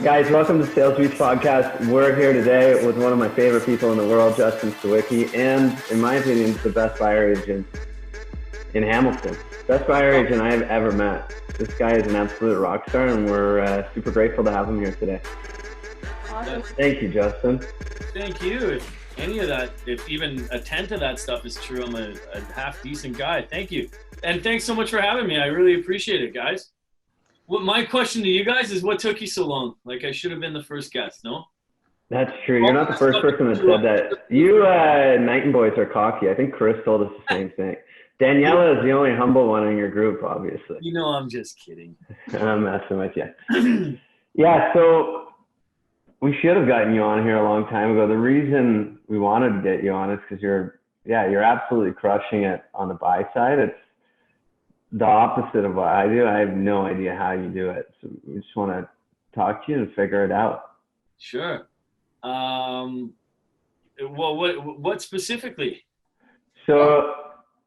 Guys, welcome to Sales Beats Podcast. We're here today with one of my favorite people in the world, Justin Sawicki, and in my opinion, the best buyer agent in Hamilton. Best buyer agent I have ever met. This guy is an absolute rock star, and we're super grateful to have him here today. Awesome. Thank you, Justin. Thank you. If any of that, if even a tenth of that stuff is true, I'm a half decent guy. Thank you. And thanks so much for having me. I really appreciate it, guys. Well, my question to you guys is, what took you so long? Like, I should have been the first guest, no? That's true. You're not the first person that said that. You Knighton boys are cocky. I think Chris told us the same thing. Daniela is the only humble one in your group, obviously. You know, I'm just kidding. I'm messing with you. Yeah, so we should have gotten you on here a long time ago. The reason we wanted to get you on is because you're absolutely crushing it on the buy side. It's the opposite of what I do. I have no idea how you do it. So we just want to talk to you and figure it out. Sure. Well, what specifically? So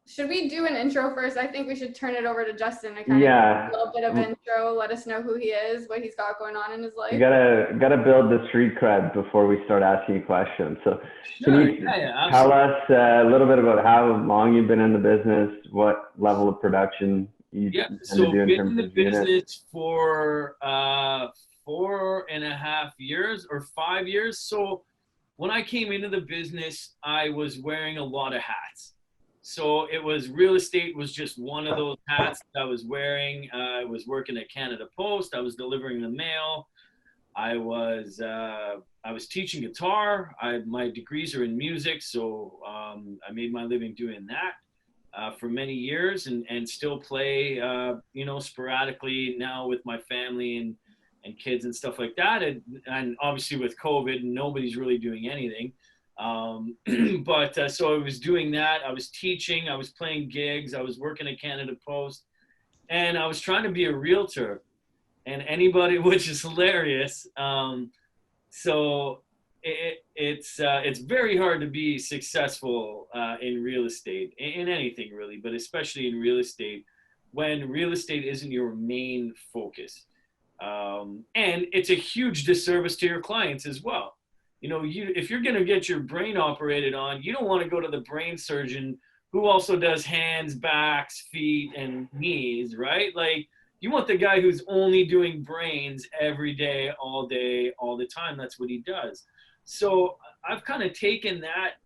should we do an intro first? I think we should turn it over to Justin to kind of do a little bit of intro, let us know who he is, what he's got going on in his life. You gotta build the street cred before we start asking you questions. So can you tell us a little bit about how long you've been in the business, what level of production you tend to do in terms of units? So been in the business for 4.5 years or 5 years. So when I came into the business, I was wearing a lot of hats. So it was real estate was just one of those hats that I was wearing. I was working at Canada Post. I was delivering the mail. I was teaching guitar. My degrees are in music, so I made my living doing that for many years, and still play sporadically now with my family and kids and stuff like that. And obviously with COVID, nobody's really doing anything. So I was doing that. I was teaching, I was playing gigs, I was working at Canada Post, and I was trying to be a realtor, and anybody, which is hilarious. So it's very hard to be successful in real estate, in anything really, but especially in real estate, when real estate isn't your main focus. And it's a huge disservice to your clients as well. You know, if you're going to get your brain operated on, you don't want to go to the brain surgeon who also does hands, backs, feet, and knees, right? Like, you want the guy who's only doing brains every day, all the time. That's what he does. So I've kind of taken that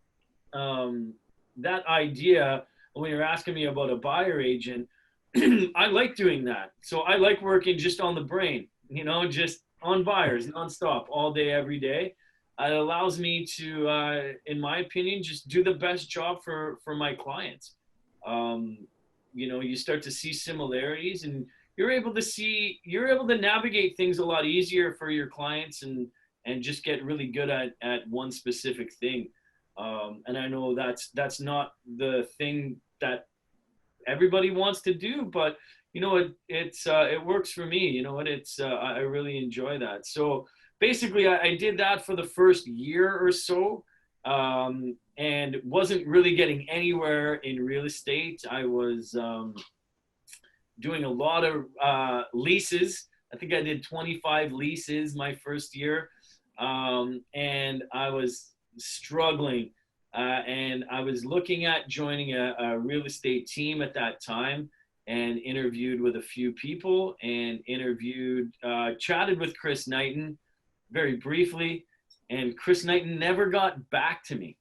idea when you're asking me about a buyer agent. I like doing that. So I like working just on the brain, just on buyers, nonstop, all day, every day. It allows me to, in my opinion, just do the best job for my clients. You start to see similarities, and you're able to navigate things a lot easier for your clients and just get really good at one specific thing. And I know that's not the thing that everybody wants to do, but it works for me. I really enjoy that. So basically, I did that for the first year or so, and wasn't really getting anywhere in real estate. I was doing a lot of leases. I think I did 25 leases my first year, and I was struggling. And I was looking at joining a real estate team at that time, and interviewed with a few people, and chatted with Chris Knighton very briefly, and Chris Knighton never got back to me.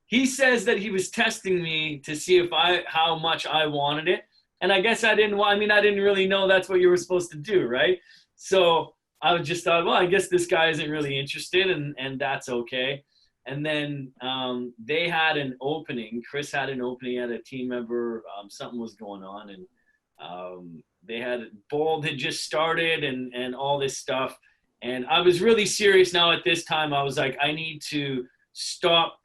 He says that he was testing me to see how much I wanted it, and I guess I didn't really know that's what you were supposed to do, right? So I just thought, well, I guess this guy isn't really interested, and that's okay. And then they had an opening. Chris had an opening at a team member. Something was going on, and Bold had just started, and all this stuff. And I was really serious now at this time. I was like, I need to stop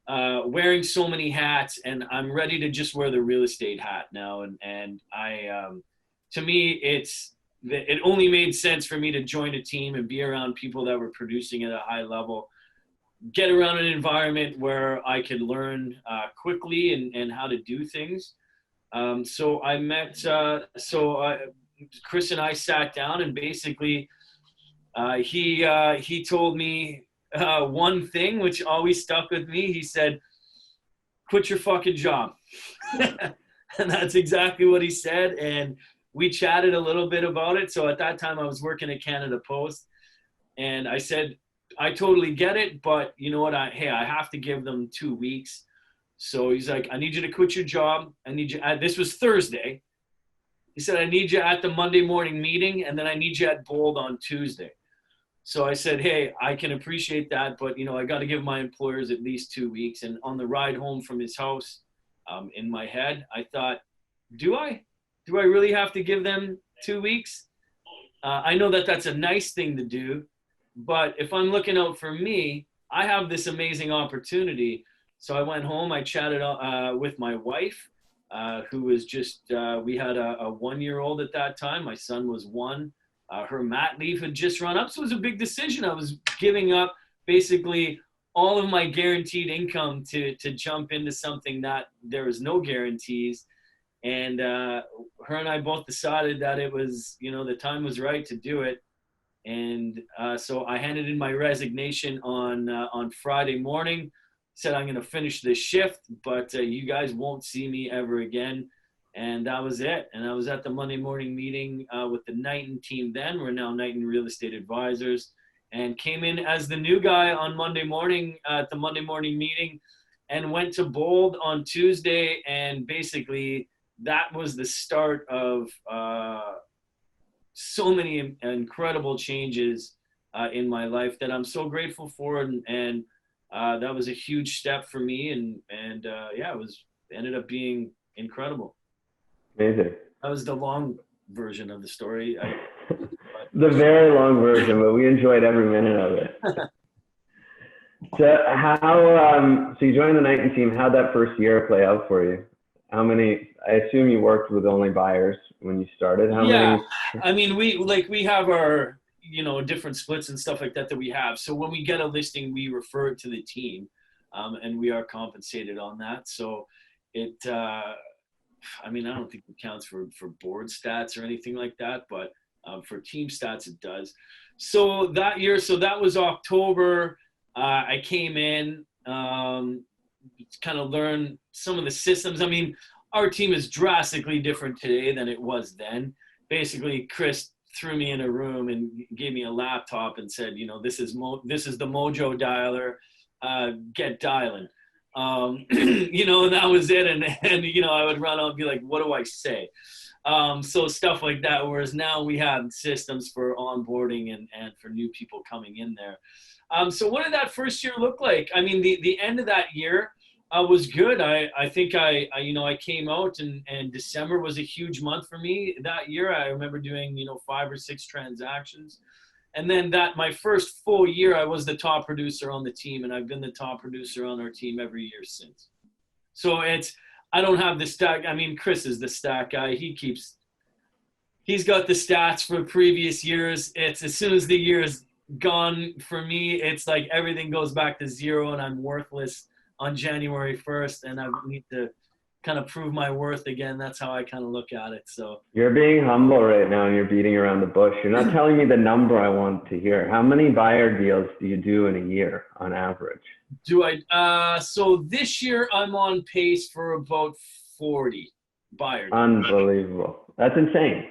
wearing so many hats, and I'm ready to just wear the real estate hat now. And to me, it only made sense for me to join a team and be around people that were producing at a high level, get around an environment where I could learn quickly and how to do things. So Chris and I sat down, and basically He told me one thing which always stuck with me. He said, "Quit your fucking job." And that's exactly what he said. And we chatted a little bit about it. So at that time I was working at Canada Post, and I said, I totally get it, but you know what? I have to give them 2 weeks. So he's like, I need you to quit your job. I need you. This was Thursday. He said, I need you at the Monday morning meeting, and then I need you at Bold on Tuesday. So I said, hey, I can appreciate that, but I got to give my employers at least 2 weeks. And on the ride home from his house, in my head, I thought, do I really have to give them 2 weeks? I know that that's a nice thing to do, but if I'm looking out for me, I have this amazing opportunity. So I went home, I chatted with my wife, who was just, we had a 1-year-old at that time. My son was 1. Her mat leave had just run up. So it was a big decision. I was giving up basically all of my guaranteed income to jump into something that there was no guarantees. And her and I both decided that it was, the time was right to do it. And so I handed in my resignation on Friday morning, said I'm going to finish this shift, but you guys won't see me ever again. And that was it. And I was at the Monday morning meeting with the Knighton team then. We're now Knighton Real Estate Advisors, and came in as the new guy on Monday morning at the Monday morning meeting, and went to Bold on Tuesday. And basically that was the start of so many incredible changes in my life that I'm so grateful for. And that was a huge step for me. And yeah, it ended up being incredible. Amazing. That was the long version of the story. The very long version, but we enjoyed every minute of it. So you joined the Knighton team. How'd that first year play out for you? I assume you worked with only buyers when you started. How many? I mean, we have our, different splits and stuff like that we have. So when we get a listing, we refer it to the team, and we are compensated on that. So it, I don't think it counts for board stats or anything like that, but for team stats, it does. So that year, that was October. I came in, kind of learn some of the systems. I mean, our team is drastically different today than it was then. Basically, Chris threw me in a room and gave me a laptop and said, this is the Mojo dialer, get dialing. And that was it. And I would run out and be like, what do I say? So stuff like that. Whereas now we have systems for onboarding and for new people coming in there. So what did that first year look like? I mean, the end of that year was good. I think I came out and December was a huge month for me that year. I remember doing, 5 or 6 transactions. And then my first full year, I was the top producer on the team, and I've been the top producer on our team every year since. So I don't have the stat. I mean, Chris is the stat guy. He's got the stats for previous years. It's as soon as the year is gone for me, it's like everything goes back to zero and I'm worthless on January 1st, and I need to kind of prove my worth again. That's how I kind of look at it. So you're being humble right now and you're beating around the bush. You're not telling me the number I want to hear. How many buyer deals do you do in a year on average? So this year I'm on pace for about 40 buyers. Unbelievable. That's insane.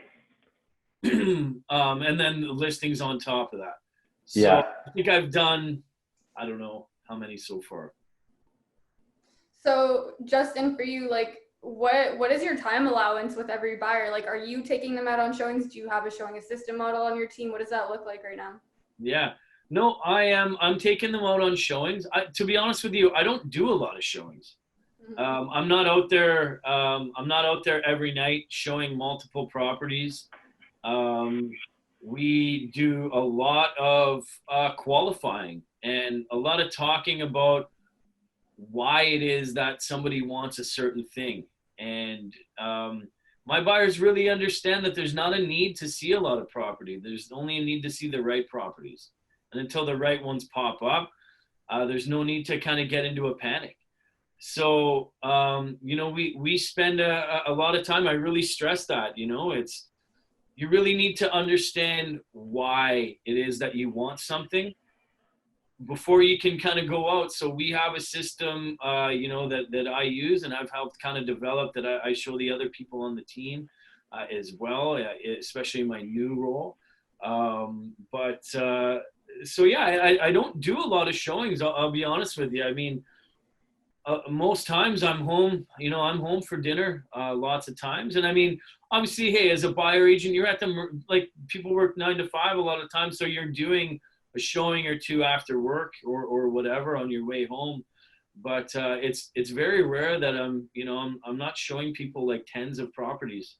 And then the listings on top of that. So yeah. I think I've done, I don't know how many so far. So Justin, for you, like what is your time allowance with every buyer? Like, are you taking them out on showings? Do you have a showing assistant model on your team? What does that look like right now? Yeah, no, I'm taking them out on showings. To be honest with you, I don't do a lot of showings. Mm-hmm. I'm not out there every night showing multiple properties. We do a lot of qualifying and a lot of talking about why it is that somebody wants a certain thing. And my buyers really understand that there's not a need to see a lot of property. There's only a need to see the right properties. And until the right ones pop up, there's no need to kind of get into a panic. So, we spend a lot of time. I really stress that, you really need to understand why it is that you want something before you can kind of go out. So we have a system, you know, that I use and I've helped kind of develop, that I show the other people on the team as well, especially in my new role. So yeah, I don't do a lot of showings. I'll be honest with you. I mean, most times I'm home, you know, I'm home for dinner lots of times. And I mean, obviously, hey, as a buyer agent, you're at the, like, people work 9 to 5 a lot of times. So you're doing a showing or two after work or whatever on your way home. But it's very rare that I'm not showing people like tens of properties.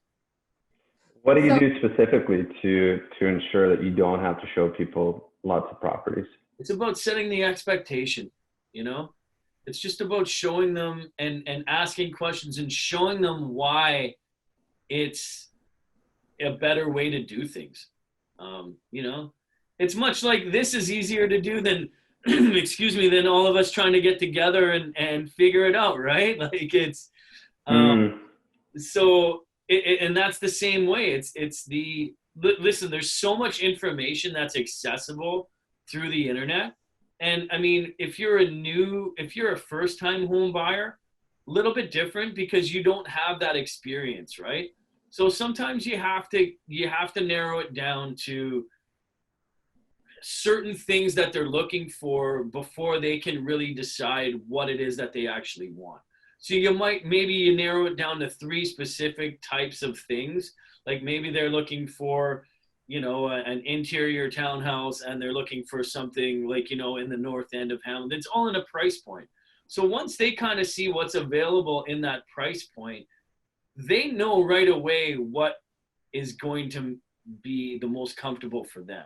What do you do specifically to ensure that you don't have to show people lots of properties? It's about setting the expectation, you know? It's just about showing them and asking questions and showing them why it's a better way to do things. You know, it's much like this is easier to do than, excuse me, than all of us trying to get together and figure it out, right? Like it's, so, and that's the same way. Listen, there's so much information that's accessible through the internet. And I mean, if you're a first-time home buyer, a little bit different because you don't have that experience, right? So sometimes you have to narrow it down to certain things that they're looking for before they can really decide what it is that they actually want. So maybe you narrow it down to 3 specific types of things. Like maybe they're looking for, you know, an interior townhouse, and they're looking for something like, you know, in the north end of Hamilton. It's all in a price point. So once they kind of see what's available in that price point, they know right away what is going to be the most comfortable for them.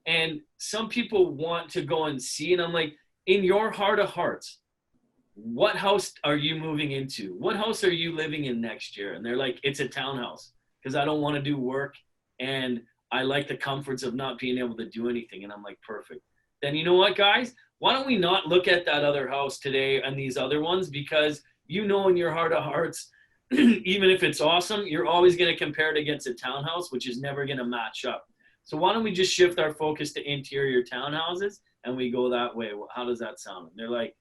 And some people want to go and see, and I'm like, in your heart of hearts, what house are you moving into? What house are you living in next year? And they're like, it's a townhouse because I don't want to do work and I like the comforts of not being able to do anything. And I'm like, perfect. Then you know what, guys? Why don't we not look at that other house today and these other ones? Because you know in your heart of hearts, even if it's awesome, you're always going to compare it against a townhouse, which is never going to match up. So why don't we just shift our focus to interior townhouses and we go that way? Well, how does that sound? And they're like,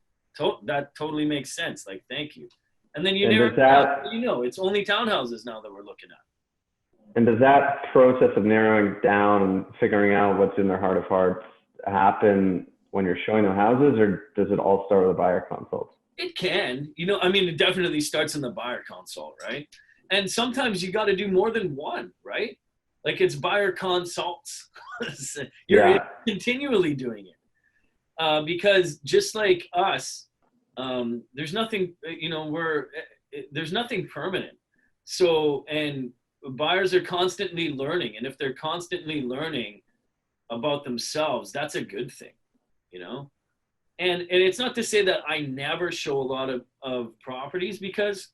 that totally makes sense. Like, thank you. And then you know, it's only townhouses now that we're looking at. And does that process of narrowing down and figuring out what's in their heart of hearts happen when you're showing them houses, or does it all start with a buyer consult? It can, you know, I mean, it definitely starts in the buyer consult, right? And sometimes you got to do more than one, right? Like it's buyer consults. You're continually doing it because just like us, there's nothing, you know, there's nothing permanent. So, and buyers are constantly learning. And if they're constantly learning about themselves, that's a good thing, you know? And it's not to say that I never show a lot of properties, because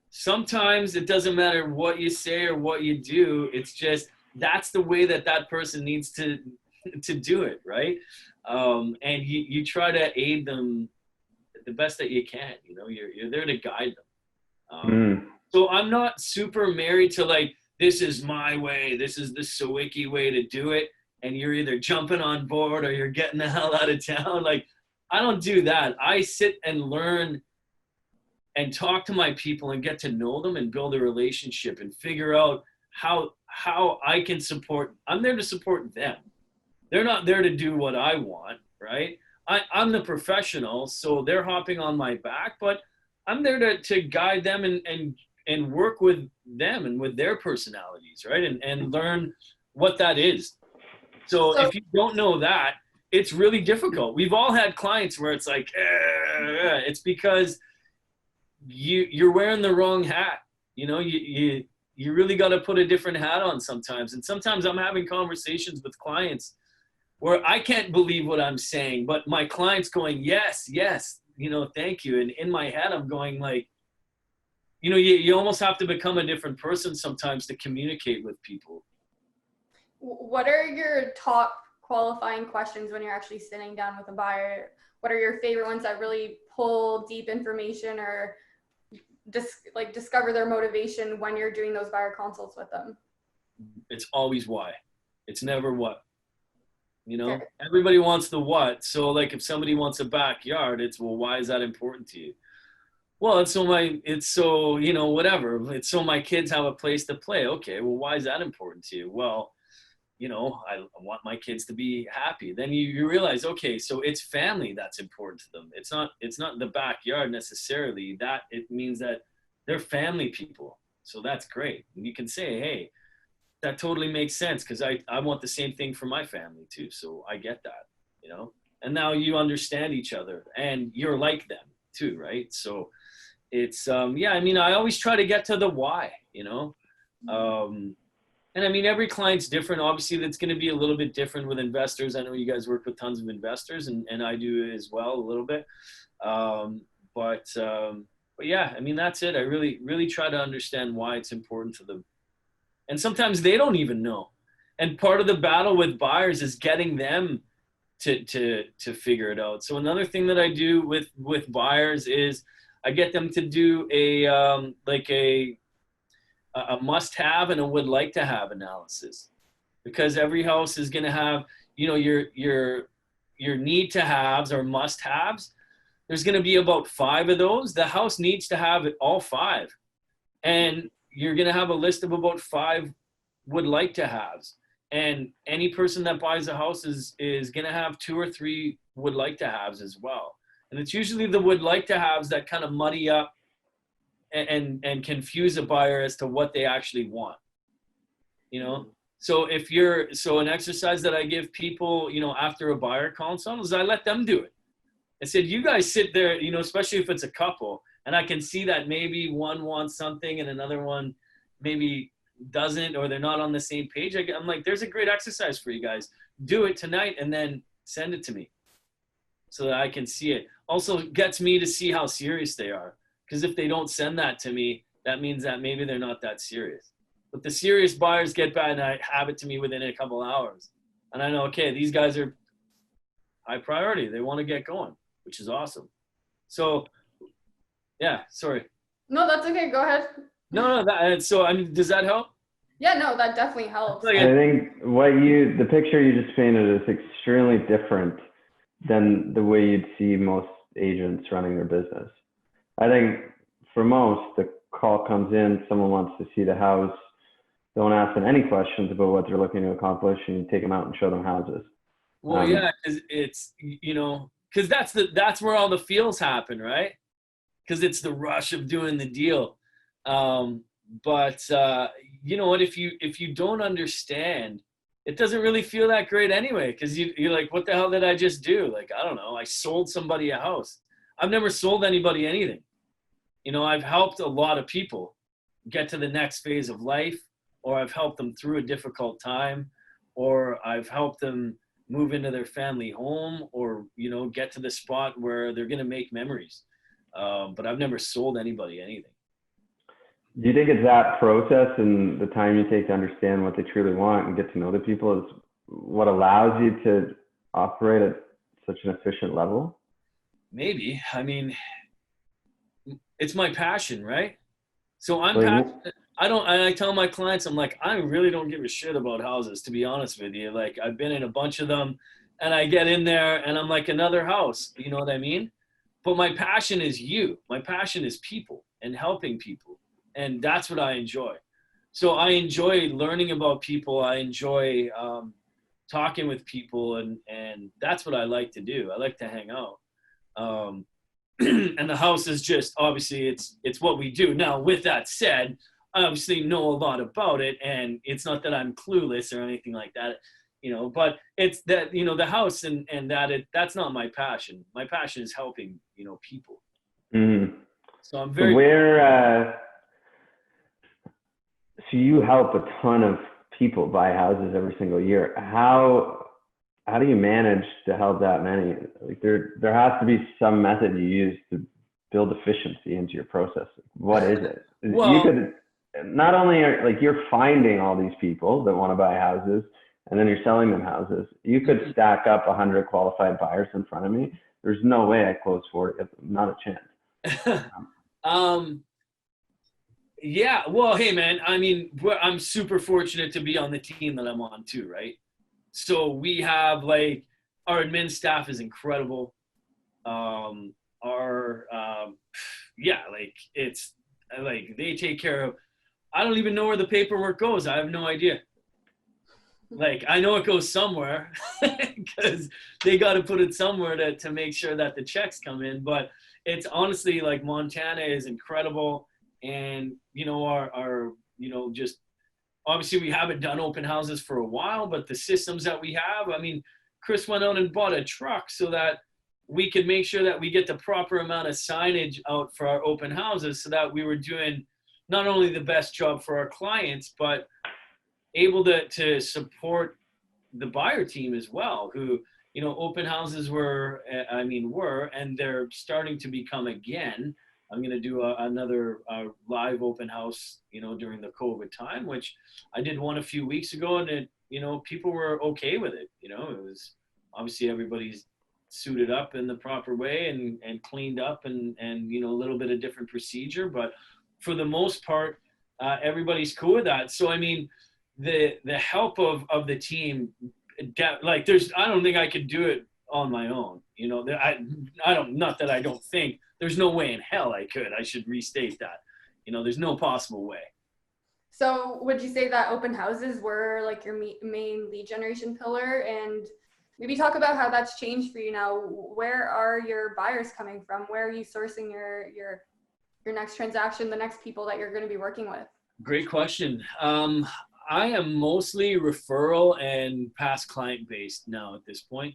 sometimes it doesn't matter what you say or what you do. It's just, that's the way that person needs to do it, right? And you try to aid them the best that you can, you know, you're there to guide them. So I'm not super married to like, this is my way, this is the Sawicki way to do it, and you're either jumping on board or you're getting the hell out of town. Like, I don't do that. I sit and learn and talk to my people and get to know them and build a relationship and figure out how I can support. I'm there to support them. They're not there to do what I want, right? I'm the professional, so they're hopping on my back, but I'm there to guide them and work with them and with their personalities, right? And learn what that is. So if you don't know that, it's really difficult. We've all had clients where it's like, it's because you're wearing the wrong hat. You know, you really got to put a different hat on sometimes. And sometimes I'm having conversations with clients where I can't believe what I'm saying, but my client's going, yes, you know, thank you. And in my head, I'm going like, you know, you almost have to become a different person sometimes to communicate with people. What are your top qualifying questions when you're actually sitting down with a buyer? What are your favorite ones that really pull deep information or discover their motivation when you're doing those buyer consults with them? It's always why. It's never what. You know, Okay. everybody wants the what. So like if somebody wants a backyard, it's, well, why is that important to you? Well, it's so, you know, whatever. It's so my kids have a place to play. Okay, well, why is that important to you? Well, you know, I want my kids to be happy. Then you realize, okay, so it's family that's important to them. It's not the backyard necessarily. That it means that they're family people. So that's great. And you can say, hey, that totally makes sense because I want the same thing for my family too. So I get that, you know. And now you understand each other and you're like them too, right? So it's yeah, I mean, I always try to get to the why, you know. And I mean, every client's different. Obviously, that's going to be a little bit different with investors. I know you guys work with tons of investors, and I do as well a little bit. Um, but yeah, I mean, that's it. I really try to understand why it's important to them. And sometimes they don't even know. And part of the battle with buyers is getting them to figure it out. So another thing that I do with buyers is I get them to do a must-have and a would-like-to-have analysis, because every house is going to have, you know, your need-to-haves or must-haves. There's going to be about 5 of those. The house needs to have all 5, and you're going to have a list of about 5 would-like-to-haves. And any person that buys a house is going to have 2 or 3 would-like-to-haves as well. And it's usually the would-like-to-haves that kind of muddy up and confuse a buyer as to what they actually want, you know. So an exercise that I give people, you know, after a buyer consult is I let them do it. I said, you guys sit there, you know, especially if it's a couple, and I can see that maybe one wants something and another one maybe doesn't, or they're not on the same page. I'm like, there's a great exercise for you guys. Do it tonight and then send it to me so that I can see it. Also gets me to see how serious they are. Because if they don't send that to me, that means that maybe they're not that serious. But the serious buyers get back and I have it to me within a couple hours. And I know, okay, these guys are high priority. They want to get going, which is awesome. So, yeah, sorry. No, that's okay. Go ahead. No, so I mean, does that help? Yeah, no, that definitely helps. I think the picture you just painted is extremely different than the way you'd see most agents running their business. I think for most, the call comes in, someone wants to see the house, don't ask them any questions about what they're looking to accomplish, and you take them out and show them houses. Well, yeah, because it's, you know, because that's where all the feels happen, right? Because it's the rush of doing the deal. But you know what, if you don't understand, it doesn't really feel that great anyway, because you're like, what the hell did I just do? Like, I don't know, I sold somebody a house. I've never sold anybody anything. You know, I've helped a lot of people get to the next phase of life, or I've helped them through a difficult time, or I've helped them move into their family home, or, you know, get to the spot where they're going to make memories. But I've never sold anybody anything. Do you think it's that process and the time you take to understand what they truly want and get to know the people is what allows you to operate at such an efficient level? Maybe. I mean, it's my passion, right? So I'm passionate. I tell my clients, I'm like, I really don't give a shit about houses, to be honest with you. Like, I've been in a bunch of them and I get in there and I'm like another house, you know what I mean? But my passion is you. My passion is people and helping people. And that's what I enjoy. So I enjoy learning about people. I enjoy talking with people, and that's what I like to do. I like to hang out. And the house is just, obviously it's what we do. Now, with that said, I obviously know a lot about it, and it's not that I'm clueless or anything like that, you know, but it's that, you know, the house and that's not my passion. My passion is helping, you know, people. Mm-hmm. So I'm very, so you help a ton of people buy houses every single year. How do you manage to help that many? Like there has to be some method you use to build efficiency into your process. What is it? well, you could not only like you're finding all these people that want to buy houses and then you're selling them houses. You could stack up 100 qualified buyers in front of me. There's no way I close 40. Not a chance. Yeah, well, hey man, I mean, I'm super fortunate to be on the team that I'm on too, right? So we have like our admin staff is incredible. Our yeah, like it's like they take care of. I don't even know where the paperwork goes. I have no idea. Like I know it goes somewhere because they got to put it somewhere to make sure that the checks come in. But it's honestly like Montana is incredible, and our just obviously we haven't done open houses for a while, but the systems that we have, I mean, Chris went out and bought a truck so that we could make sure that we get the proper amount of signage out for our open houses so that we were doing not only the best job for our clients, but able to support the buyer team as well, who, open houses were, and they're starting to become again. I'm going to do another live open house, during the COVID time, which I did one a few weeks ago, and people were okay with it. It was obviously everybody's suited up in the proper way and cleaned up and a little bit of different procedure, but for the most part, everybody's cool with that. So, I mean, the help of the team, like I don't think I could do it on my own. I don't, not that I don't think, there's no way in hell I could. I should restate that. There's no possible way. So would you say that open houses were like your main lead generation pillar? And maybe talk about how that's changed for you now. Where are your buyers coming from? Where are you sourcing your next transaction, the next people that you're going to be working with? Great question. I am mostly referral and past client based now at this point.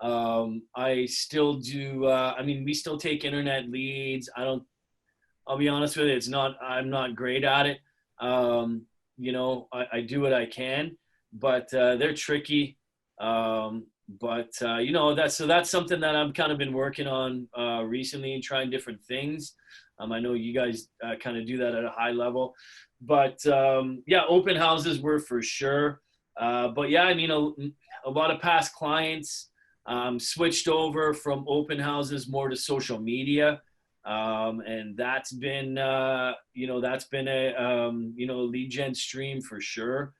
I still do, we still take internet leads. I'll be honest with you, I'm not great at it. I do what I can, but they're tricky. That's something that I've kind of been working on recently and trying different things. I know you guys kind of do that at a high level, but open houses were for sure. But yeah, I mean, a lot of past clients switched over from open houses more to social media. And that's been a lead gen stream for sure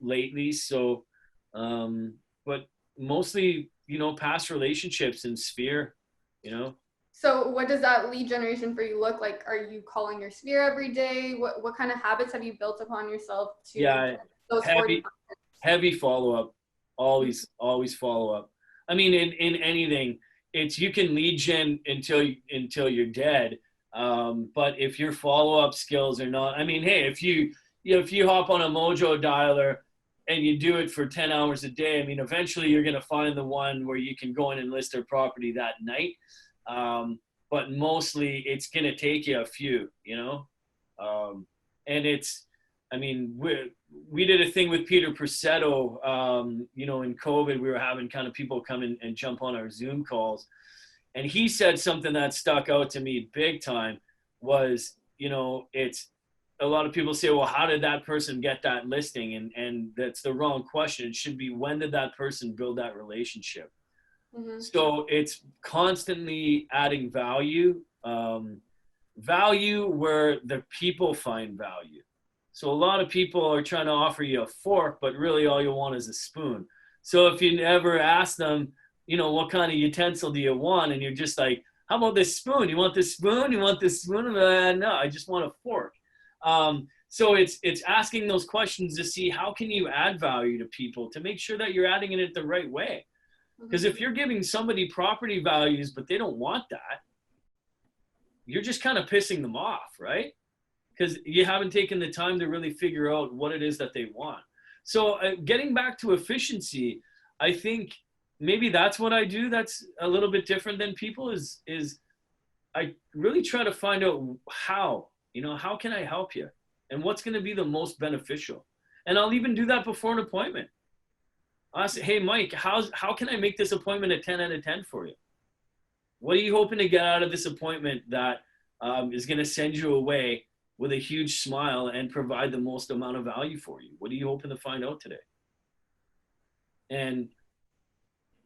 lately. So, but mostly, past relationships and sphere, So what does that lead generation for you look like? Are you calling your sphere every day? What kind of habits have you built upon yourself to those heavy follow-up, always follow up. I mean, in anything, it's, you can lead gen until you're dead. But if your follow-up skills are not, I mean, hey, if you hop on a Mojo dialer and you do it for 10 hours a day, I mean, eventually you're going to find the one where you can go in and list their property that night. But mostly it's going to take you a few, and it's, I mean, we did a thing with Peter Presetto, in COVID, we were having kind of people come in and jump on our Zoom calls. And he said something that stuck out to me big time was, it's, a lot of people say, well, how did that person get that listing? And that's the wrong question. It should be, when did that person build that relationship? Mm-hmm. So it's constantly adding value where the people find value. So a lot of people are trying to offer you a fork, but really all you want is a spoon. So if you ever ask them, what kind of utensil do you want? And you're just like, how about this spoon? You want this spoon? You want this spoon? No, I just want a fork. So it's asking those questions to see how can you add value to people to make sure that you're adding it the right way. Because if you're giving somebody property values, but they don't want that, you're just kind of pissing them off, right? Because you haven't taken the time to really figure out what it is that they want. So getting back to efficiency, I think maybe that's what I do that's a little bit different than people is I really try to find out how can I help you? And what's going to be the most beneficial? And I'll even do that before an appointment. I'll say, hey, Mike, how can I make this appointment a 10 out of 10 for you? What are you hoping to get out of this appointment that is going to send you away with a huge smile and provide the most amount of value for you? What are you hoping to find out today? And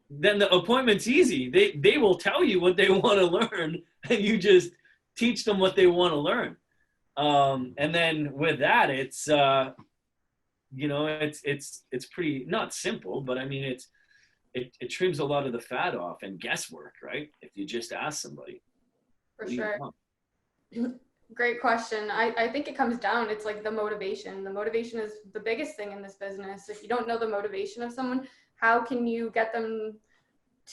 then the appointment's easy. They will tell you what they want to learn, and you just teach them what they want to learn. And then with that, it's, you know, it's pretty, not simple, but I mean, it trims a lot of the fat off and guesswork, right? If you just ask somebody. For sure. Great question. I think it comes down, it's like the motivation. The motivation is the biggest thing in this business. If you don't know the motivation of someone, how can you get them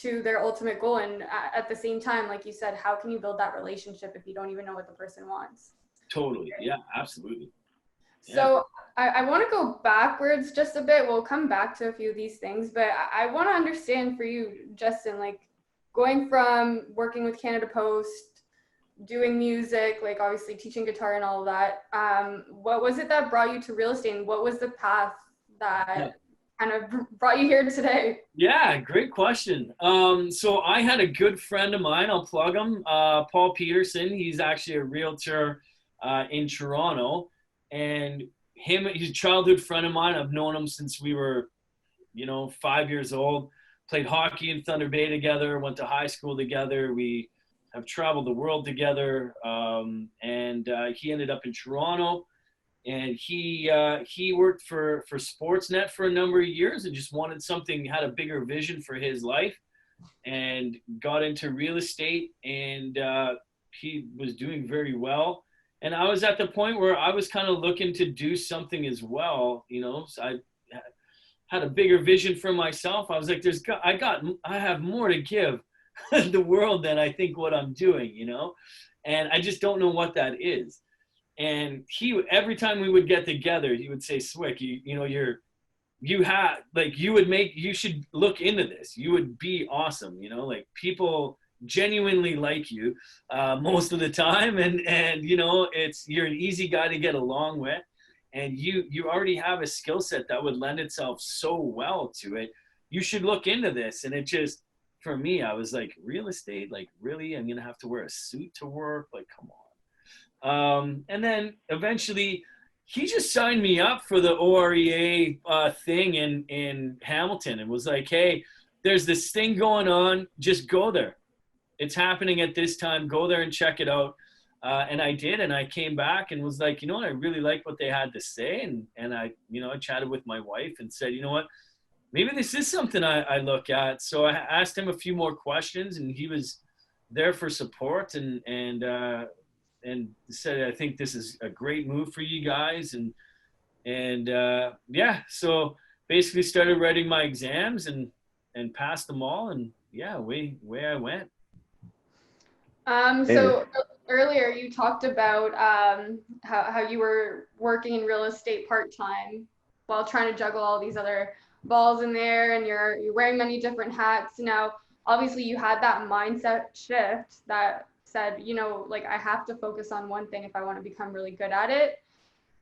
to their ultimate goal? And at the same time, like you said, how can you build that relationship if you don't even know what the person wants? Totally. Yeah, absolutely. So I want to go backwards just a bit. We'll come back to a few of these things, but I want to understand for you, Justin, like going from working with Canada Post, doing music, like obviously teaching guitar and all of that. What was it that brought you to real estate, and what was the path that kind of brought you here today? Yeah, great question. So I had a good friend of mine, I'll plug him, Paul Peterson. He's actually a realtor in Toronto, and he's a childhood friend of mine. I've known him since we were, 5 years old. Played hockey in Thunder Bay together, went to high school together. We have traveled the world together, and he ended up in Toronto, and he worked for Sportsnet for a number of years and just wanted something, had a bigger vision for his life, and got into real estate, and he was doing very well. And I was at the point where I was kind of looking to do something as well, so I had a bigger vision for myself. I was like, I have more to give the world than I think what I'm doing, and I just don't know what that is. And every time we would get together, he would say, Swick, you should look into this. You would be awesome. Like people genuinely like you most of the time. And you're an easy guy to get along with. And you already have a skill set that would lend itself so well to it. You should look into this. And it just, for me, I was like, real estate, like really, I'm going to have to wear a suit to work. Like, come on. And then eventually he just signed me up for the OREA thing in Hamilton, and was like, hey, there's this thing going on. Just go there. It's happening at this time. Go there and check it out. And I did, and I came back and was like, I really like what they had to say. And I, I chatted with my wife and said, you know what, maybe this is something I look at. So I asked him a few more questions, and he was there for support and said, I think this is a great move for you guys. And so basically started writing my exams and passed them all. And way I went. So earlier you talked about how you were working in real estate part-time while trying to juggle all these other balls in there, and you're wearing many different hats. Now, obviously you had that mindset shift that said, like I have to focus on one thing if I want to become really good at it.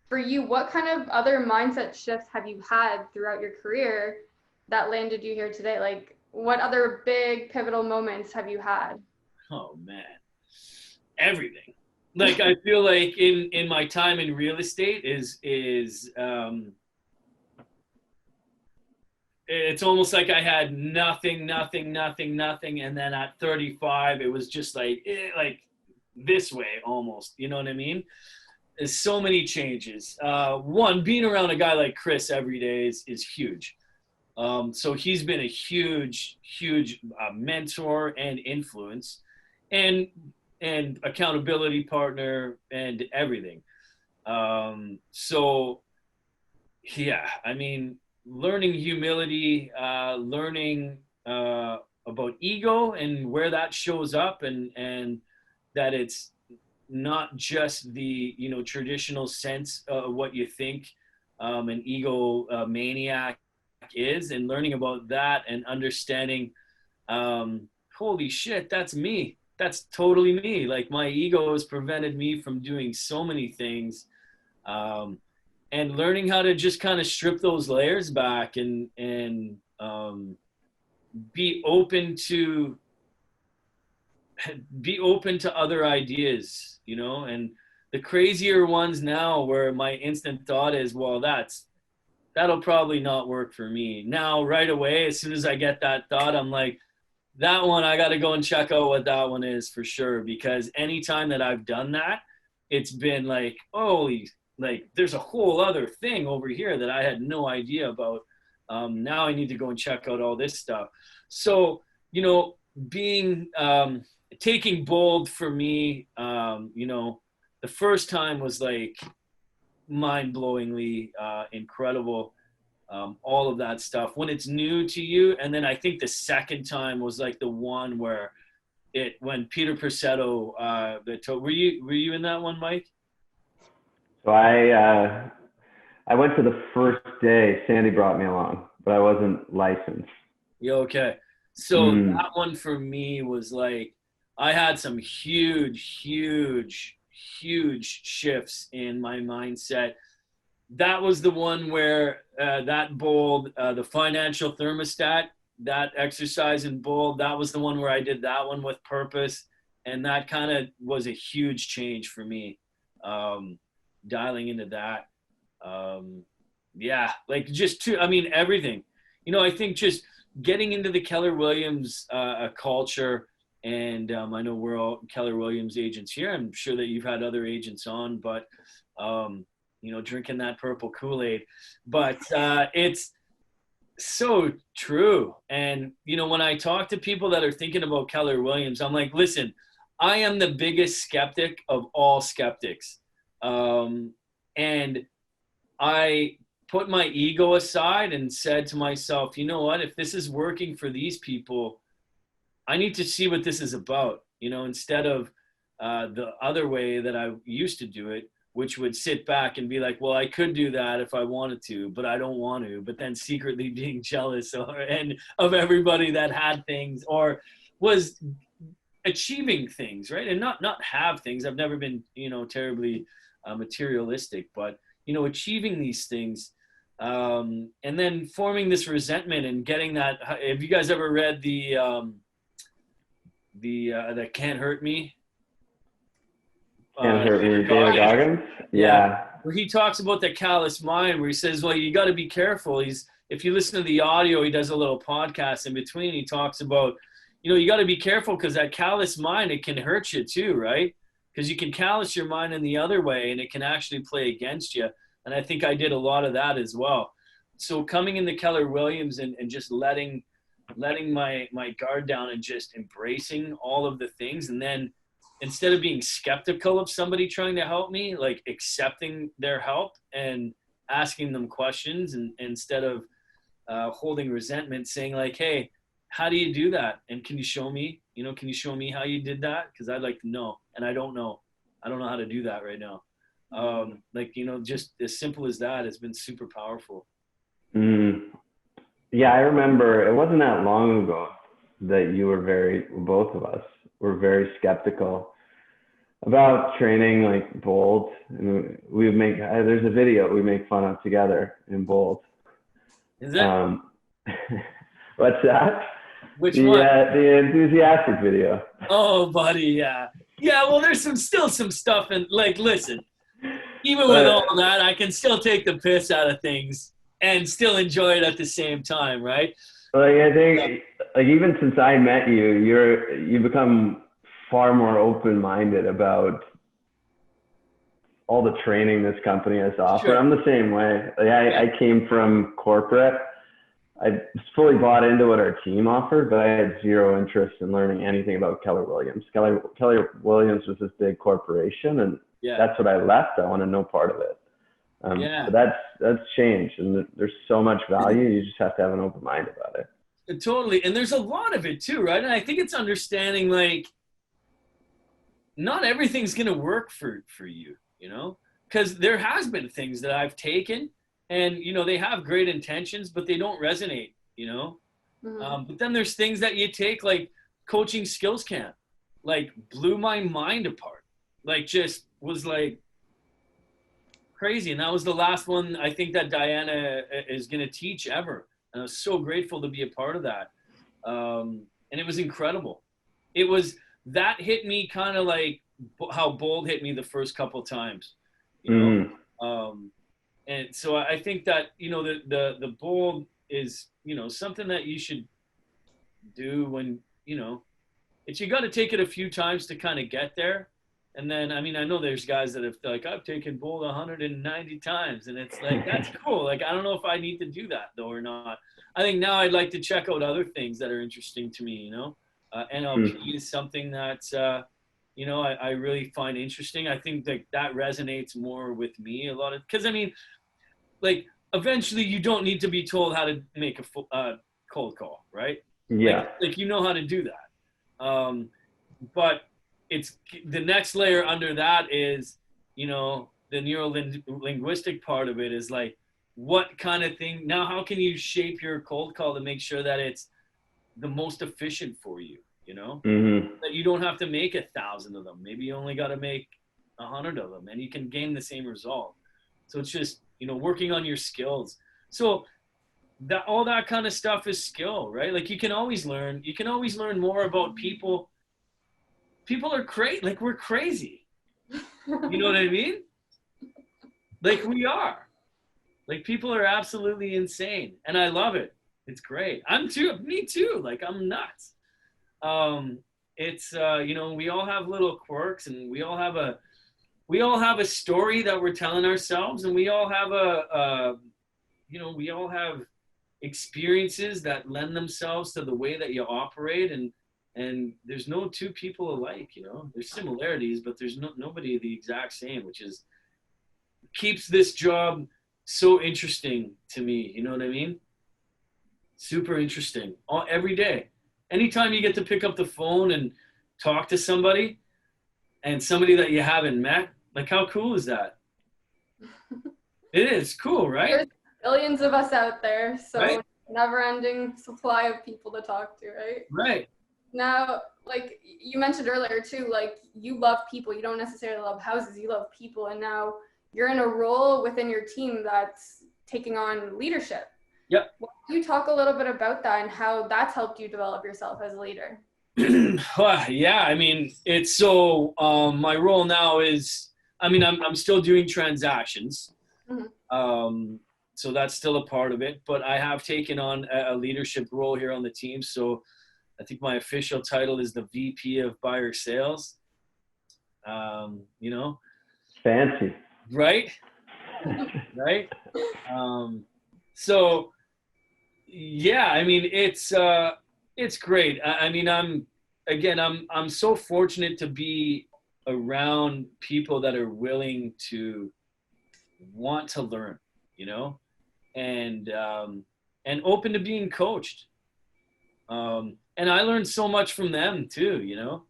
For you, what kind of other mindset shifts have you had throughout your career that landed you here today? Like what other big pivotal moments have you had? Oh man, everything. Like I feel like in my time in real estate is it's almost like I had nothing. And then at 35, it was just like this way almost, you know what I mean? There's so many changes. One, being around a guy like Chris every day is huge. So he's been a huge mentor and influence and accountability partner and everything. So yeah, I mean, learning humility, learning about ego and where that shows up, and that it's not just the traditional sense of what you think an ego maniac is, and learning about that and understanding holy shit, that's me. That's totally me. Like my ego has prevented me from doing so many things. And learning how to just kind of strip those layers back and be open to other ideas, and the crazier ones now where my instant thought is, well, that'll probably not work for me. Now, right away, as soon as I get that thought, I'm like, that one, I got to go and check out what that one is for sure. Because anytime that I've done that, it's been like, holy, like there's a whole other thing over here that I had no idea about. Now I need to go and check out all this stuff. So, you know, being, taking Bold for me, you know, the first time was like mind-blowingly incredible. All of that stuff when it's new to you. And then I think the second time was like the one where when Peter Persetto, were you in that one, Mike? So I went to the first day. Sandy brought me along, but I wasn't licensed. Yeah, okay. So that one for me was like, I had some huge shifts in my mindset. That was the one where that Bold, the financial thermostat, that exercise in Bold, that was the one where I did that one with purpose. And that kind of was a huge change for me, dialing into that. Yeah, like just I mean, everything. You know, I think just getting into the Keller Williams culture, and I know we're all Keller Williams agents here. I'm sure that you've had other agents on, but you know, drinking that purple Kool-Aid. But it's so true. And, you know, when I talk to people that are thinking about Keller Williams, I'm like, listen, I am the biggest skeptic of all skeptics. And I put my ego aside and said to myself, you know what, if this is working for these people, I need to see what this is about, you know, instead of the other way that I used to do it, which would sit back and be like, well, I could do that if I wanted to, but I don't want to. But then secretly being jealous and of everybody that had things or was achieving things, right? And not have things. I've never been, you know, terribly materialistic, but, you know, achieving these things. And then forming this resentment and getting that. Have you guys ever read the that Can't Hurt Me? Can't Hurt Me, David Goggins? Yeah. Where he talks about the callous mind, where he says, well, you got to be careful. If you listen to the audio, he does a little podcast in between. He talks about, you know, you got to be careful because that callous mind, it can hurt you too, right? Because you can callous your mind in the other way and it can actually play against you. And I think I did a lot of that as well. So coming into Keller Williams and just letting my guard down and just embracing all of the things, and then instead of being skeptical of somebody trying to help me, like accepting their help and asking them questions, and instead of holding resentment, saying like, hey, how do you do that? And can you show me, you know, can you show me how you did that? Because I'd like to know. And I don't know how to do that right now. Like, you know, just as simple as that has been super powerful. Yeah, I remember it wasn't that long ago that both of us were very skeptical about training like Bold. And we would make, there's a video we make fun of together in Bold. Is it? What's that? Which one? The enthusiastic video. Oh, buddy, yeah. Yeah, well, there's still some stuff, and like, listen, even with all that, I can still take the piss out of things and still enjoy it at the same time, right? Like, I think, like, even since I met you, you've become far more open-minded about all the training this company has to offer. Sure. I'm the same way. Like, I came from corporate. I was fully bought into what our team offered, but I had zero interest in learning anything about Keller Williams. Keller Williams was this big corporation, and that's what I left. I want to know part of it. So that's changed, and there's so much value. You just have to have an open mind about it. Totally. And there's a lot of it too, right? And I think it's understanding, like, not everything's going to work for you, you know, because there has been things that I've taken and, you know, they have great intentions, but they don't resonate, you know. Mm-hmm. But then there's things that you take, like coaching skills camp, like blew my mind apart, like just was like crazy. And that was the last one I think that Diana is going to teach ever. And I was so grateful to be a part of that. And it was incredible. That hit me kind of like how Bold hit me the first couple times, you know? And so I think that, you know, the Bold is, you know, something that you should do when, you know, you got to take it a few times to kind of get there. And then, I mean, I know there's guys that have like, I've taken bold 190 times, and it's like, that's cool. Like, I don't know if I need to do that though or not. I think now I'd like to check out other things that are interesting to me, you know. NLP is something that, you know, I really find interesting. I think that resonates more with me a lot of, because I mean, like, eventually you don't need to be told how to make a cold call, right? Yeah. Like you know how to do that. But it's the next layer under that is, you know, the neuro-linguistic part of it is like, what kind of thing, now how can you shape your cold call to make sure that it's the most efficient for you, you know? That you don't have to make 1,000 of them. Maybe you only got to make 100 of them and you can gain the same result. So it's just, you know, working on your skills. So that all that kind of stuff is skill, right? Like you can always learn more about people. People are crazy. Like we're crazy. You know what I mean? Like we are. Like people are absolutely insane. And I love it. It's great. Me too. Like I'm nuts. It's you know, we all have little quirks and we all have a story that we're telling ourselves, and we all have you know, we all have experiences that lend themselves to the way that you operate, and there's no two people alike, you know. There's similarities, but there's nobody the exact same, which is keeps this job so interesting to me, you know what I mean? Super interesting. Every day. Anytime you get to pick up the phone and talk to somebody, and somebody that you haven't met, like how cool is that? It is cool, right? There's billions of us out there, so right? Never-ending supply of people to talk to, right? Right. Now, like you mentioned earlier too, like you love people. You don't necessarily love houses, you love people, and now you're in a role within your team that's taking on leadership. Yep. Well, can you talk a little bit about that and how that's helped you develop yourself as a leader? Yeah, I mean, it's so my role now is, I mean, I'm still doing transactions. So that's still a part of it, but I have taken on a leadership role here on the team. So I think my official title is the VP of Buyer Sales. You know, fancy, right? Right. So yeah, I mean, it's great. I mean, I'm so fortunate to be around people that are willing to want to learn, you know, and open to being coached. And I learned so much from them too, you know?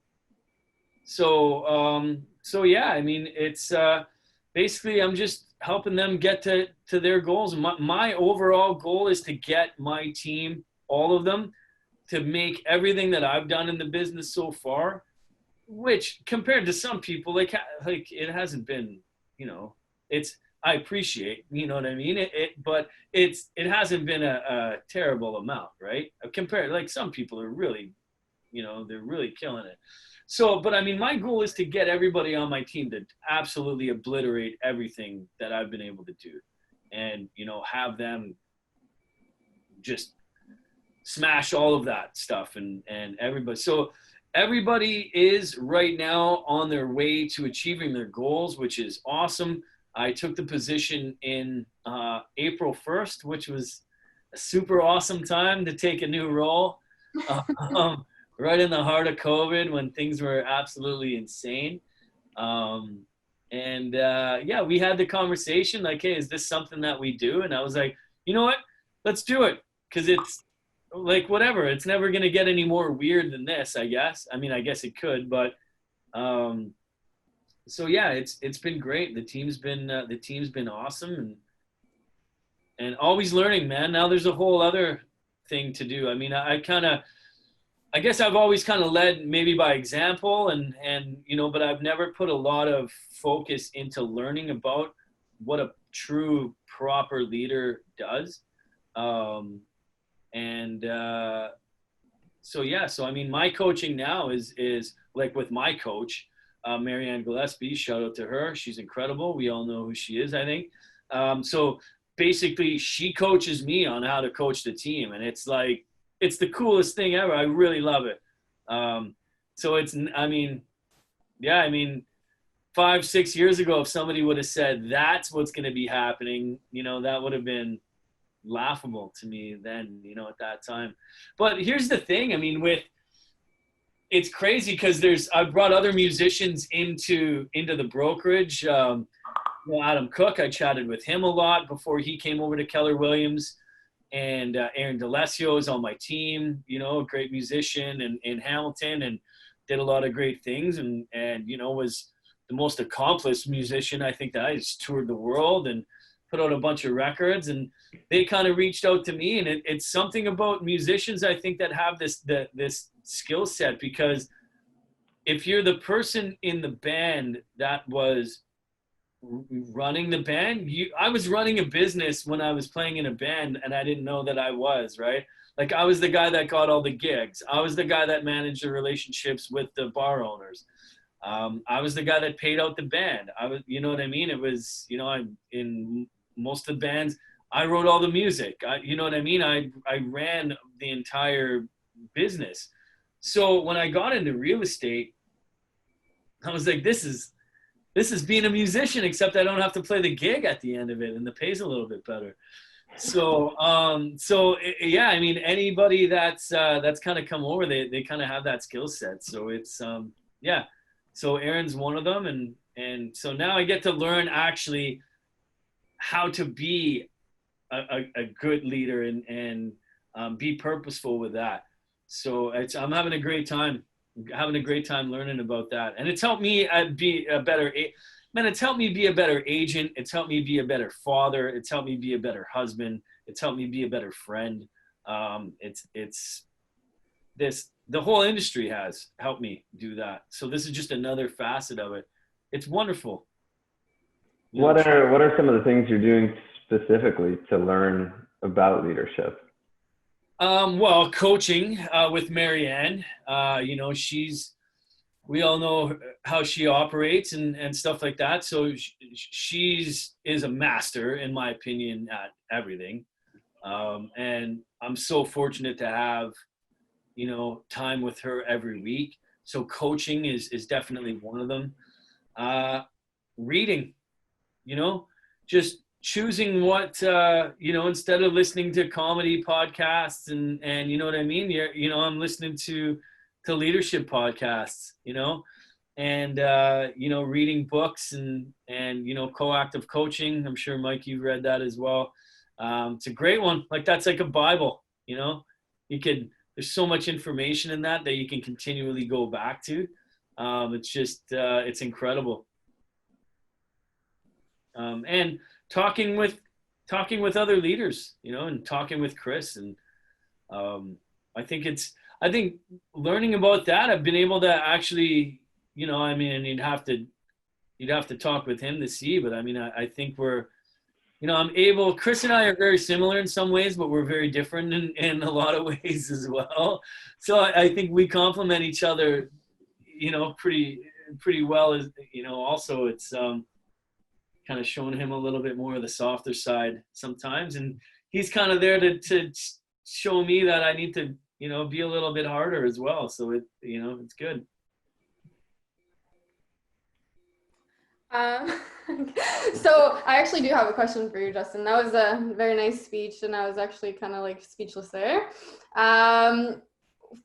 So yeah, I mean, it's basically I'm just helping them get to their goals. My overall goal is to get my team, all of them, to make everything that I've done in the business so far, which compared to some people, like it hasn't been, you know, I appreciate, you know what I mean? But it hasn't been a terrible amount, right? Compared, like some people are really, you know, they're really killing it. So, but I mean, my goal is to get everybody on my team to absolutely obliterate everything that I've been able to do, and, you know, have them just smash all of that stuff and everybody. So everybody is right now on their way to achieving their goals, which is awesome. I took the position in April 1st, which was a super awesome time to take a new role. Right in the heart of COVID when things were absolutely insane. Yeah, we had the conversation like, hey, is this something that we do? And I was like, you know what? Let's do it. Because it's like, whatever. It's never going to get any more weird than this, I guess. I mean, I guess it could, but so yeah, it's been great. The team's been awesome and always learning, man. Now there's a whole other thing to do. I mean, I guess I've always kind of led maybe by example and, you know, but I've never put a lot of focus into learning about what a true proper leader does. So yeah, so I mean, my coaching now is like with my coach, Marianne Gillespie, shout out to her. She's incredible. We all know who she is, I think. So basically she coaches me on how to coach the team. And it's like, it's the coolest thing ever. I really love it. So I mean, 5-6 years ago, if somebody would have said that's what's going to be happening, that would have been laughable to me then, at that time. But here's the thing. I mean, it's crazy because I've brought other musicians into the brokerage. Adam Cook, I chatted with him a lot before he came over to Keller Williams, and Aaron DeLesio is on my team, a great musician in Hamilton, and did a lot of great things, and was the most accomplished musician. I think that I just toured the world and put out a bunch of records, and they kind of reached out to me, and it's something about musicians, I think, that have this skill set, because if you're the person in the band that was running the band, I was running a business when I was playing in a band, and I didn't know that I was, right? Like, I was the guy that got all the gigs. I was the guy that managed the relationships with the bar owners. I was the guy that paid out the band. You know what I mean? It was, in most of the bands, I wrote all the music. You know what I mean? I ran the entire business. So when I got into real estate, I was like, this is being a musician, except I don't have to play the gig at the end of it, and the pay's a little bit better. So, yeah, I mean, anybody that's kind of come over, they kind of have that skill set. So it's, yeah. So Aaron's one of them. And so now I get to learn actually how to be a good leader and be purposeful with that. So I'm having a great time. Learning about that, and it's helped me be a better it's helped me be a better agent. It's helped me be a better father. It's helped me be a better husband. It's helped me be a better friend. The whole industry has helped me do that. So this is just another facet of it. It's wonderful. What are some of the things you're doing specifically to learn about leadership? Well, coaching with Marianne, we all know how she operates and stuff like that. So she's a master, in my opinion, at everything. And I'm so fortunate to have, time with her every week. So coaching is definitely one of them. Reading, just choosing what, instead of listening to comedy podcasts and you know what I mean? I'm listening to leadership podcasts, and, reading books and Coactive Coaching. I'm sure, Mike, you've read that as well. It's a great one. Like, that's like a Bible, there's so much information in that you can continually go back to. It's just, it's incredible. And talking with other leaders, and talking with Chris, and I think learning about that, I've been able to actually, you'd have to talk with him to see, but I think we're, Chris and I are very similar in some ways, but we're very different in a lot of ways as well. So I think we complement each other, pretty well. As also it's kind of showing him a little bit more of the softer side sometimes, and he's kind of there to show me that I need to, be a little bit harder as well. So it's good. So I actually do have a question for you, Justin. That was a very nice speech, and I was actually kind of like speechless there.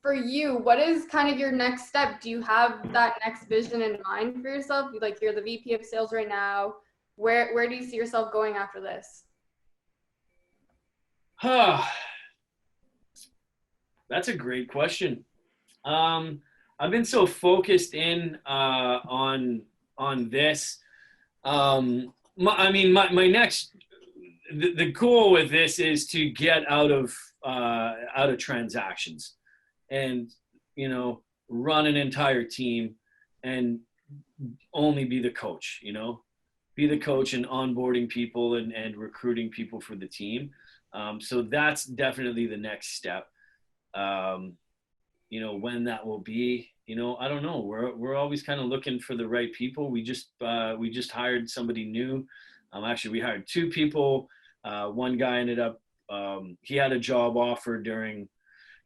For you, what is kind of your next step? Do you have that next vision in mind for yourself? Like, you're the VP of sales right now. Where do you see yourself going after this? That's a great question. I've been so focused in on this. My next, the goal with this is to get out of transactions, and run an entire team and only be the coach. Be the coach and onboarding people and recruiting people for the team. So that's definitely the next step. When that will be, I don't know. We're always kind of looking for the right people. We just hired somebody new. Actually, we hired two people. One guy ended up, he had a job offer during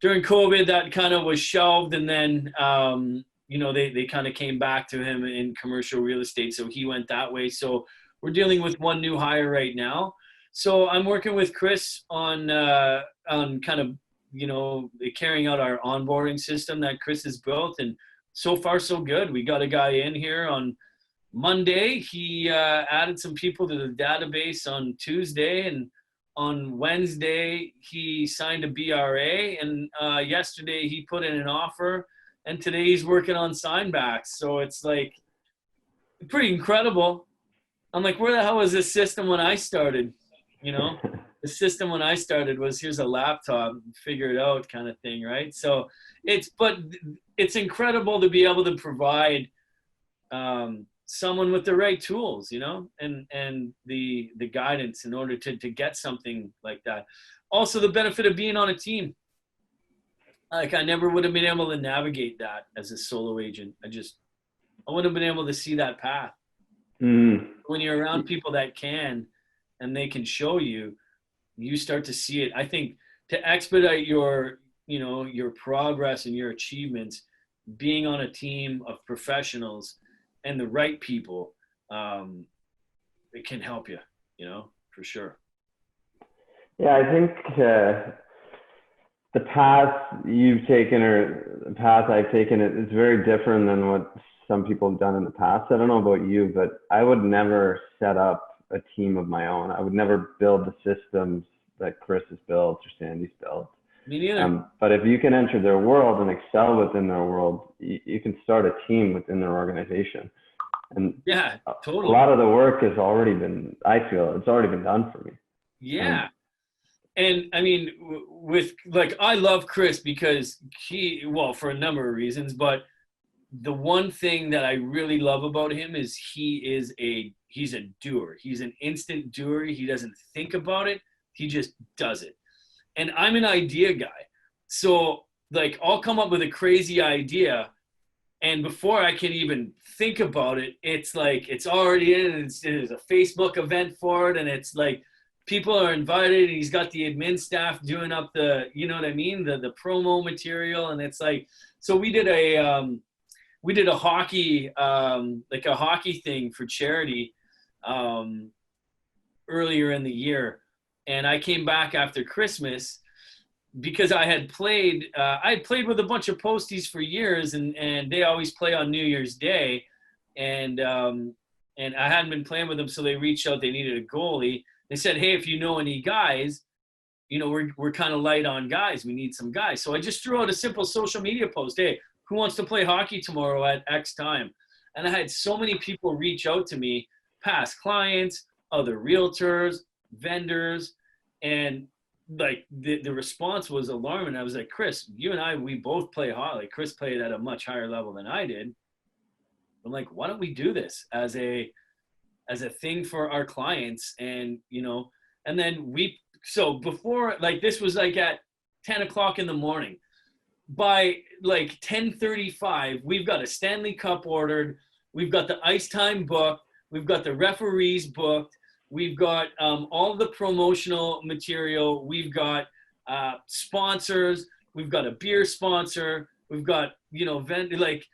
COVID that kind of was shelved. And then they kind of came back to him in commercial real estate. So he went that way. So we're dealing with one new hire right now. So I'm working with Chris on kind of, carrying out our onboarding system that Chris has built. And so far, so good. We got a guy in here on Monday. He added some people to the database on Tuesday, and on Wednesday he signed a BRA, and yesterday he put in an offer, and today he's working on sign backs. So it's like pretty incredible. I'm like, where the hell was this system when I started? The system when I started was, here's a laptop, figure it out kind of thing, right? So it's incredible to be able to provide someone with the right tools, and the guidance in order to get something like that. Also, the benefit of being on a team. Like, I never would have been able to navigate that as a solo agent. I wouldn't have been able to see that path. Mm. When you're around people that can, and they can show you, you start to see it. I think to expedite your progress and your achievements, being on a team of professionals and the right people, it can help you, for sure. Yeah, I think the path you've taken or the path I've taken is very different than what some people have done in the past. I don't know about you, but I would never set up a team of my own. I would never build the systems that Chris has built or Sandy's built. Me neither. But if you can enter their world and excel within their world, you can start a team within their organization. And yeah, totally. A lot of the work has already been, I feel it's already been done for me. Yeah. And I mean, I love Chris because for a number of reasons, but the one thing that I really love about him is he's a doer. He's an instant doer. He doesn't think about it. He just does it. And I'm an idea guy. So like, I'll come up with a crazy idea, and before I can even think about it, it's like, it's already in, and there's a Facebook event for it. And it's like, people are invited, and he's got the admin staff doing up the, the promo material. And it's like, so we did a hockey, like a hockey thing for charity earlier in the year. And I came back after Christmas because I had played with a bunch of posties for years, and they always play on New Year's Day. And I hadn't been playing with them. So they reached out, they needed a goalie. They said, hey, if you know any guys, we're kind of light on guys. We need some guys. So I just threw out a simple social media post. Hey, who wants to play hockey tomorrow at X time? And I had so many people reach out to me, past clients, other realtors, vendors, and like the response was alarming. I was like, Chris, you and I, we both play hockey. Like, Chris played at a much higher level than I did. I'm like, why don't we do this as a thing for our clients? And, and then so before, like, this was like at 10 o'clock in the morning. By like 10:35, we've got a Stanley Cup ordered. We've got the ice time booked. We've got the referees booked. We've got all the promotional material. We've got sponsors. We've got a beer sponsor. We've got, like,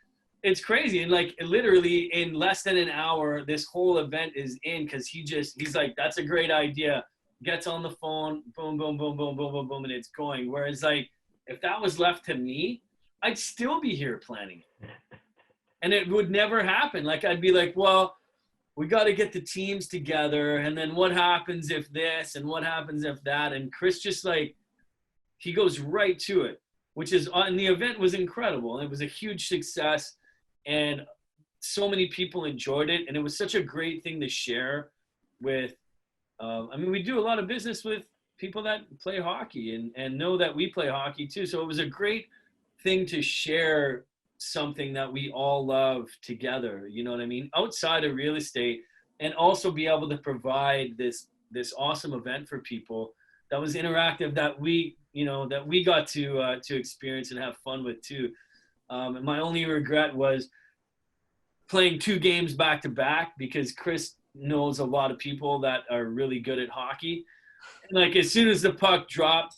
it's crazy. And like, literally in less than an hour, this whole event is in, because he's like, that's a great idea. Gets on the phone, boom, boom, boom, boom, boom, boom, boom, and it's going. Whereas like, if that was left to me, I'd still be here planning it. And it would never happen. Like, I'd be like, well, we got to get the teams together. And then what happens if this, and what happens if that? And Chris just like, he goes right to it, and the event was incredible. And it was a huge success, and so many people enjoyed it. And it was such a great thing to share with, we do a lot of business with people that play hockey and know that we play hockey too. So it was a great thing to share something that we all love together, you know what I mean, outside of real estate, and also be able to provide this awesome event for people that was interactive, that we got to experience and have fun with too. And my only regret was playing 2 games back to back, because Chris knows a lot of people that are really good at hockey. Like, as soon as the puck dropped,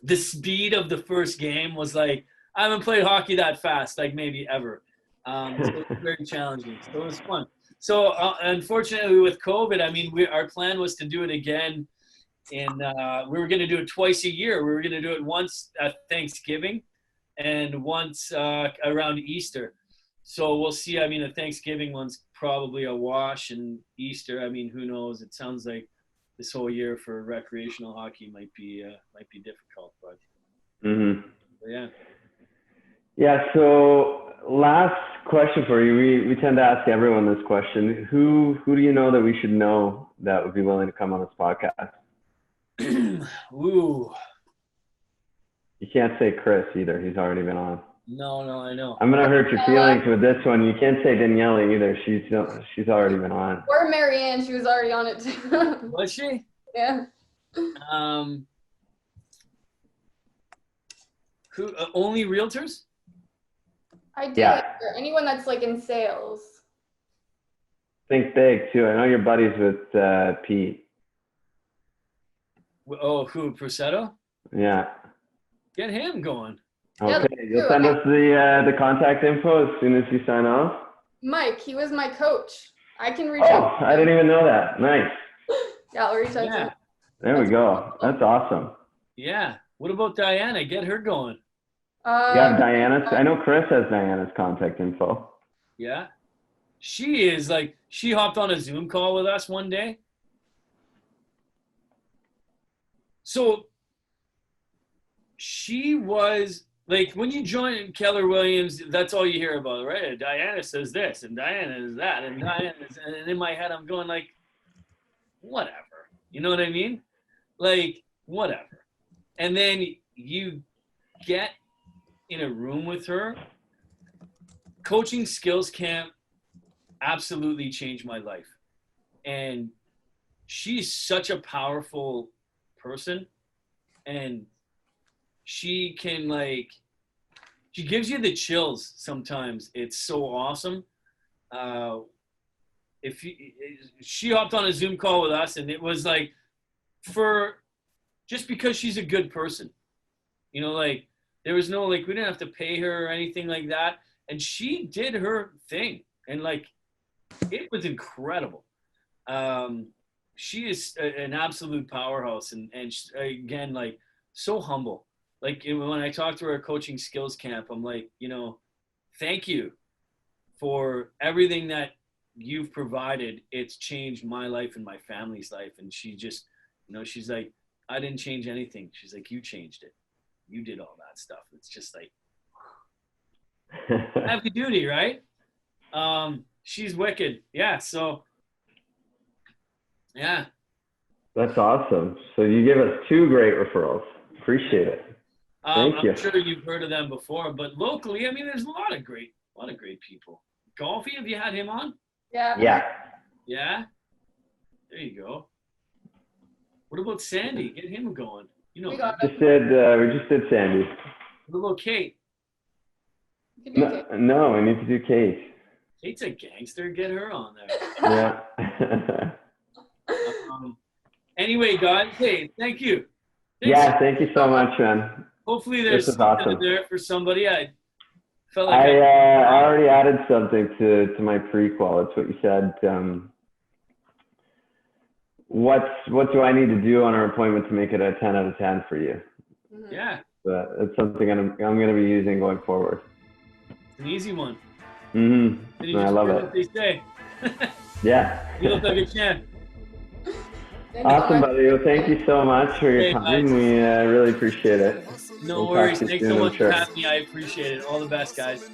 the speed of the first game was like, I haven't played hockey that fast, like maybe ever. So it was very challenging. So it was fun. So unfortunately, with COVID, I mean, our plan was to do it again, and we were going to do it twice a year. We were going to do it once at Thanksgiving, and once around Easter. So we'll see. I mean, the Thanksgiving one's probably a wash, and Easter, I mean, who knows? It sounds like this whole year for recreational hockey might be difficult, but yeah. Yeah. So last question for you. We tend to ask everyone this question. Who do you know that we should know that would be willing to come on this podcast? Ooh. You can't say Chris either. He's already been on. No, I know. I'm gonna hurt your feelings with this one. You can't say Danielle either. She's already been on. Or Marianne, she was already on it too. Was she? Yeah. Who? Only realtors? I do. Yeah. Or anyone that's like in sales. Think big too. I know you're buddies with Pete. Oh, who? Prusetto? Yeah. Get him going. Okay. You'll send us the contact info as soon as you sign off. Mike, he was my coach. I can reach Oh, out. I didn't even know that. Nice. Yeah, I'll reach out to Yeah. him. There we go. That's awesome. Yeah. What about Diana? Get her going. You have Diana's. I know Chris has Diana's contact info. Yeah. She is like, she hopped on a Zoom call with us one day. So she was like, when you join Keller Williams, that's all you hear about, right? Diana says this and Diana is that and Diana is, and in my head I'm going like, whatever. You know what I mean? Like, whatever. And then you get in a room with her. Coaching skills camp absolutely changed my life. And she's such a powerful person. And she can she gives you the chills sometimes. It's so awesome. She hopped on a Zoom call with us, and it was like, just because she's a good person, you know, like there was no, like, we didn't have to pay her or anything like that. And she did her thing. And like, it was incredible. She is an absolute powerhouse. And again, like, so humble. Like, when I talked to her at coaching skills camp, I'm like, you know, thank you for everything that you've provided. It's changed my life and my family's life. And she just, you know, she's like, I didn't change anything. She's like, you changed it. You did all that stuff. It's just like heavy duty, right? She's wicked. Yeah. So, yeah. That's awesome. So you give us 2 great referrals. Appreciate it. Thank you. I'm sure you've heard of them before, but locally, I mean, there's a lot of great people. Golfy, have you had him on? Yeah. Yeah. Yeah. There you go. What about Sandy? Get him going. You know, We got we just did Sandy. what about Kate? You can do it. No, we need to do Kate. Kate's a gangster. Get her on there. Yeah. Anyway, guys, hey, thank you. Yeah, thank you so much, man. Hopefully there's This is something awesome. there for somebody. I felt like I already added something to my prequel. It's what you said. What do I need to do on our appointment to make it a 10 out of 10 for you? yeah, But it's something I'm going to be using going forward. it's an easy one. Mm-hmm. Then you I just love hear it. what they say. Yeah. You look like a champ. Thanks so Awesome, much. buddy. Well, thank you so much for your Hey, time. guys. We really appreciate it. No We'll talk worries. to you Thanks soon, so I'm much sure. for having me. I appreciate it. All the best, guys.